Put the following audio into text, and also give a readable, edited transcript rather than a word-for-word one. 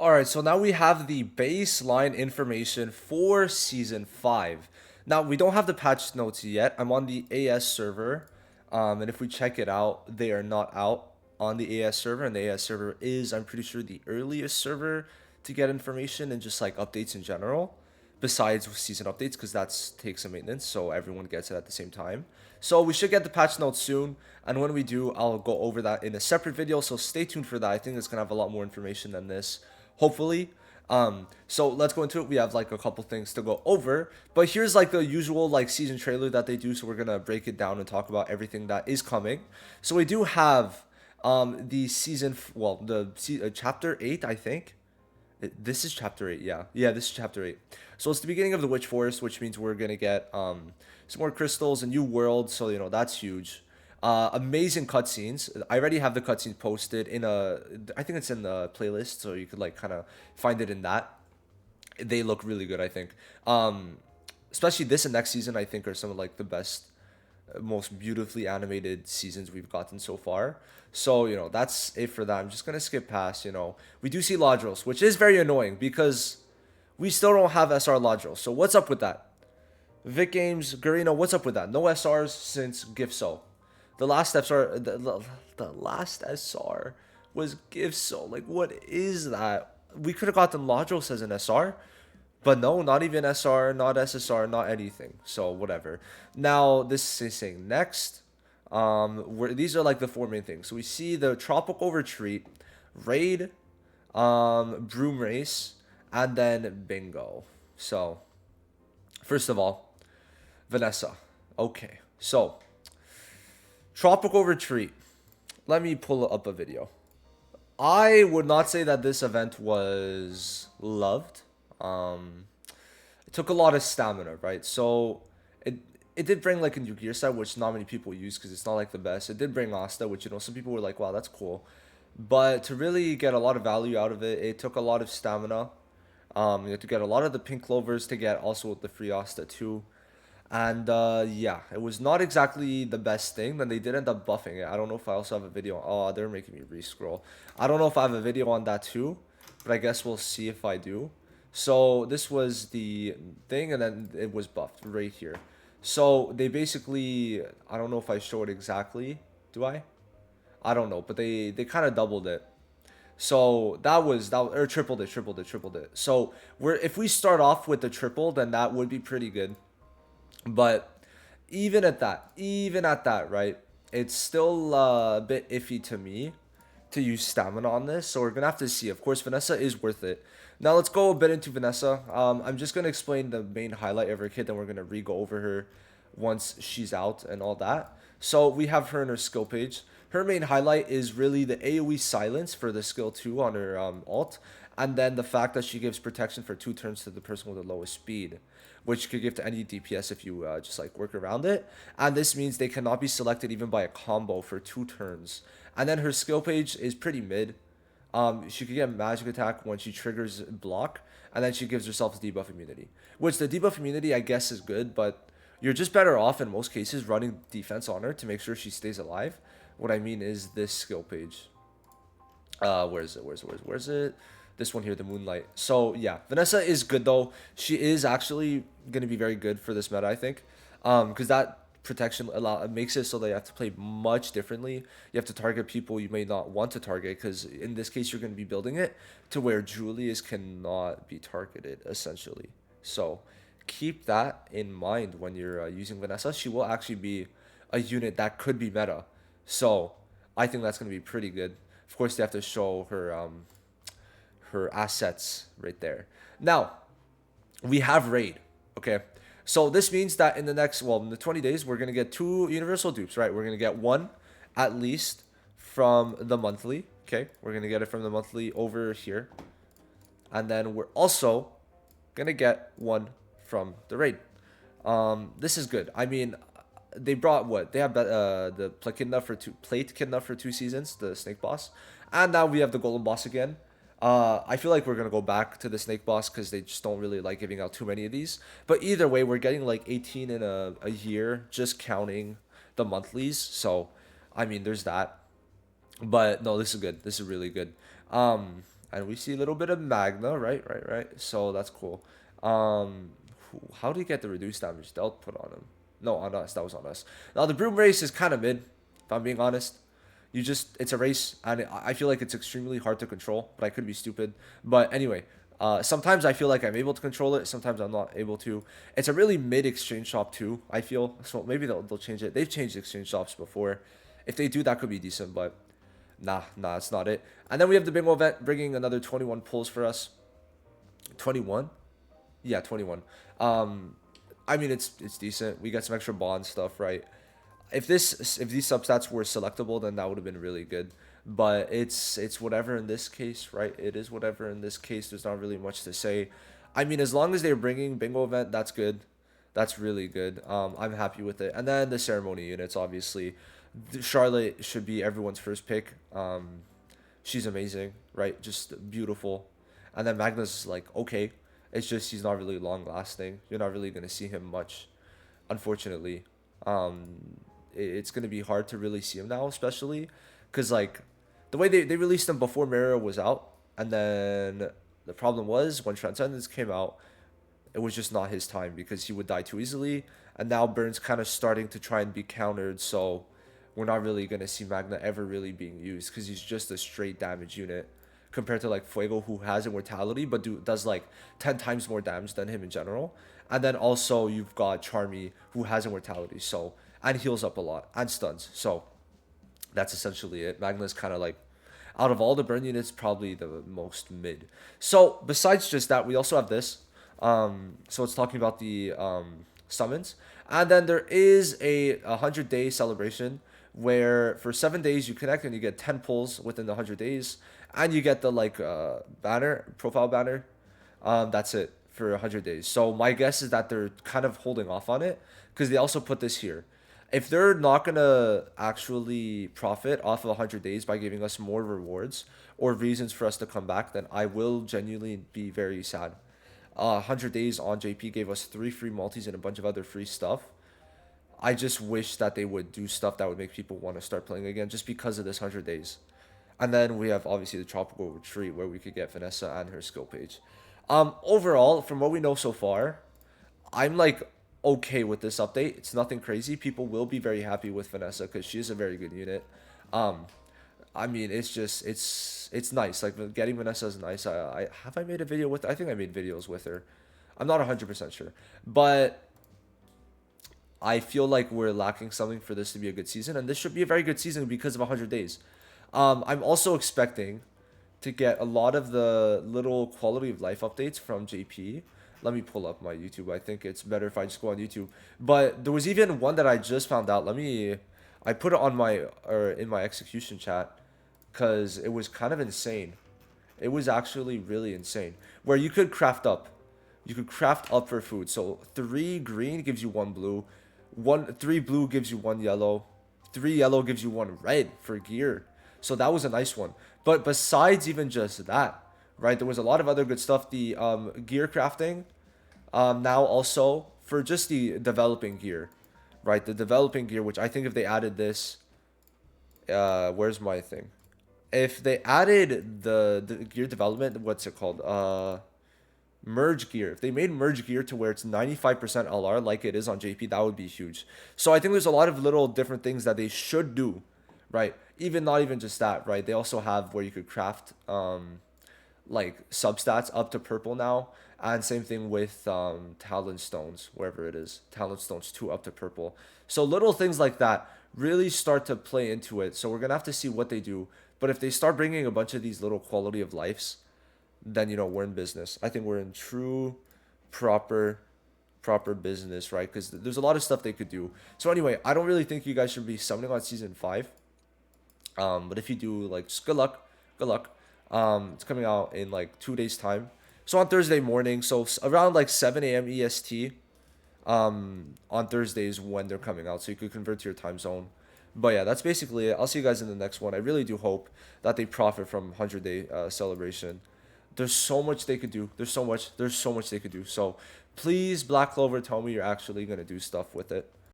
Alright, so now we have the baseline information for Season 5. Now, we don't have the patch notes yet. I'm on the AS server, and if we check it out, they are not out on the AS server, and the AS server is, I'm pretty sure, the earliest server to get information and just like updates in general, besides season updates, because that takes some maintenance, so everyone gets it at the same time. So we should get the patch notes soon, and when we do, I'll go over that in a separate video, so stay tuned for that. I think it's going to have a lot more information than this, hopefully. So let's go into it. We have like a couple things to go over, but here's like the usual like season trailer that they do, so we're gonna break it down and talk about everything that is coming. So we do have the season, well, chapter 8, I think. This is chapter 8, yeah. Yeah, this is chapter 8. So it's the beginning of the Witch Forest, which means we're going to get some more crystals, a new world, so, that's huge. Amazing cutscenes. I already have the cutscenes posted in I think it's in the playlist, so you could, like, kind of find it in that. They look really good, I think. Especially this and next season, I think, are some of, like, the best, most beautifully animated seasons we've gotten so far. So, that's it for that. I'm just going to skip past, We do see Lodros, which is very annoying because we still don't have SR Lodros. So, what's up with that? Vic Games, Garino, what's up with that? No SRs since GIFSO. The last SR, the last SR was GIFSO. Like, what is that? We could have gotten Lodros as an SR. But no, not even SR, not SSR, not anything. So whatever. Now this is saying next. These are like the four main things. So we see the tropical retreat, raid, broom race, and then bingo. So first of all, Vanessa. Okay, so tropical retreat. Let me pull up a video. I would not say that this event was loved. It took a lot of stamina, right? So it did bring like a new gear set, which not many people use because it's not like the best. It did bring Asta, which some people were like, wow, that's cool. But to really get a lot of value out of it, it took a lot of stamina. You had to get a lot of the pink clovers to get also the free Asta too. And yeah, it was not exactly the best thing. Then they did end up buffing it. I don't know if I also have a video. Oh, they're making me re-scroll. I don't know if I have a video on that too, but I guess we'll see if I do. So this was the thing, and then it was buffed right here. So they basically, I don't know if I show it exactly. Do I? I don't know, but they kind of doubled it. So that or tripled it. So we're if we start off with the triple, then that would be pretty good. But even at that, right? It's still a bit iffy to me to use stamina on this, so we're gonna have to see. Of course, Vanessa is worth it. Now let's go a bit into Vanessa. I'm just gonna explain the main highlight of her kit, then we're gonna re-go over her once she's out and all that. So we have her in her skill page. Her main highlight is really the AoE silence for the skill 2 on her alt, and then the fact that she gives protection for 2 turns to the person with the lowest speed, which could give to any DPS if you just like work around it. And this means they cannot be selected even by a combo for 2 turns. And then her skill page is pretty mid. She could get magic attack when she triggers block, and then she gives herself debuff immunity. Which the debuff immunity I guess is good, but you're just better off in most cases running defense on her to make sure she stays alive. What I mean is this skill page. Where is it? Where's it? This one here, the Moonlight. So yeah, Vanessa is good though. She is actually gonna be very good for this meta, I think, because that protection makes it so that you have to play much differently. You have to target people you may not want to target, because in this case you're gonna be building it to where Julius cannot be targeted essentially. So keep that in mind when you're using Vanessa. She will actually be a unit that could be meta. So I think that's gonna be pretty good. Of course, they have to show her assets right there. Now, we have raid. Okay. So this means that in the next, well, in the 20 days, we're going to get 2 universal dupes, right? We're going to get one at least from the monthly. Okay. We're going to get it from the monthly over here. And then we're also going to get one from the raid. This is good. I mean, they brought what? They have the plate kidna for 2 seasons, the snake boss. And now we have the golden boss again. I feel like we're going to go back to the snake boss because they just don't really like giving out too many of these. But either way, we're getting like 18 in a year, just counting the monthlies. So, I mean, there's that. But no, this is good. This is really good. And we see a little bit of Magna, right. So that's cool. Um, how did he get the reduced damage dealt put on him? No, on us. That was on us. Now the Broom race is kind of mid, if I'm being honest. It's a race, and I feel like it's extremely hard to control, but I could be stupid. But anyway, sometimes I feel like I'm able to control it, sometimes I'm not able to. It's a really mid exchange shop too, I feel. So maybe they'll change it. They've changed exchange shops before. If they do, that could be decent, but nah, it's not it. And then we have the bingo event bringing another 21 pulls for us. 21? Yeah, 21. Um, I mean it's decent. We get some extra bond stuff, right? If these substats were selectable, then that would have been really good. But it's whatever in this case, right? It is whatever in this case. There's not really much to say. I mean, as long as they're bringing bingo event, that's good. That's really good. I'm happy with it. And then the ceremony units, obviously, Charlotte should be everyone's first pick. She's amazing, right? Just beautiful. And then Magnus is like okay. It's just he's not really long lasting. You're not really gonna see him much, unfortunately. Um, it's gonna be hard to really see him now, especially because like the way they released him before Mirror was out, and then the problem was when Transcendence came out, it was just not his time because he would die too easily, and now Burns kind of starting to try and be countered, so we're not really gonna see Magna ever really being used because he's just a straight damage unit compared to like Fuego who has immortality but does like 10 times more damage than him in general. And then also you've got Charmy who has immortality, so and heals up a lot and stuns. So that's essentially it. Magna's kind of like out of all the burn units probably the most mid. So besides just that, we also have this. So it's talking about the summons, and then there is a 100-day celebration where for 7 days you connect and you get 10 pulls within the 100 days, and you get the like banner profile banner. That's it for 100 days. So my guess is that they're kind of holding off on it because they also put this here. If they're not gonna actually profit off of 100 days by giving us more rewards or reasons for us to come back, then I will genuinely be very sad. 100 days on JP gave us 3 free multis and a bunch of other free stuff. I just wish that they would do stuff that would make people want to start playing again just because of this 100 days. And then we have obviously the Tropical Retreat where we could get Vanessa and her skill page. Overall, from what we know so far, I'm like okay with this update. It's nothing crazy. People will be very happy with Vanessa because she is a very good unit. Um, I mean, it's nice. Like getting Vanessa is nice. I made a video with. I think I made videos with her. I'm not 100% sure, but I feel like we're lacking something for this to be a good season, and this should be a very good season because of 100 days. I'm also expecting to get a lot of the little quality of life updates from JP. Let me pull up my YouTube. I think it's better if I just go on YouTube. But there was even one that I just found out. I put it on my or in my execution chat because it was kind of insane. It was actually really insane. Where you could craft up. You could craft up for food. So 3 green gives you 1 blue. 3 blue gives you 1 yellow. 3 yellow gives you 1 red for gear. So that was a nice one. But besides even just that, right, there was a lot of other good stuff. The gear crafting, now also for just the developing gear, right? The developing gear, which I think if they added this, where's my thing? If they added the gear development, what's it called? Merge gear. If they made merge gear to where it's 95% LR like it is on JP, that would be huge. So I think there's a lot of little different things that they should do, right? Even not even just that, right? They also have where you could craft like substats up to purple now, and same thing with talent stones, wherever it is, talent stones 2 up to purple. So little things like that really start to play into it. So we're gonna have to see what they do. But if they start bringing a bunch of these little quality of lives, then we're in business. I think we're in true proper business, right? Because there's a lot of stuff they could do. So anyway, I don't really think you guys should be summoning on season 5. But if you do, like, just good luck. Good luck. It's coming out in like 2 days time. So on Thursday morning, so around like 7 a.m. EST, on Thursdays when they're coming out, so you could convert to your time zone. But yeah, that's basically it. I'll see you guys in the next one. I really do hope that they profit from 100-day celebration. There's so much they could do. There's so much they could do. So please, Black Clover, tell me you're actually gonna do stuff with it.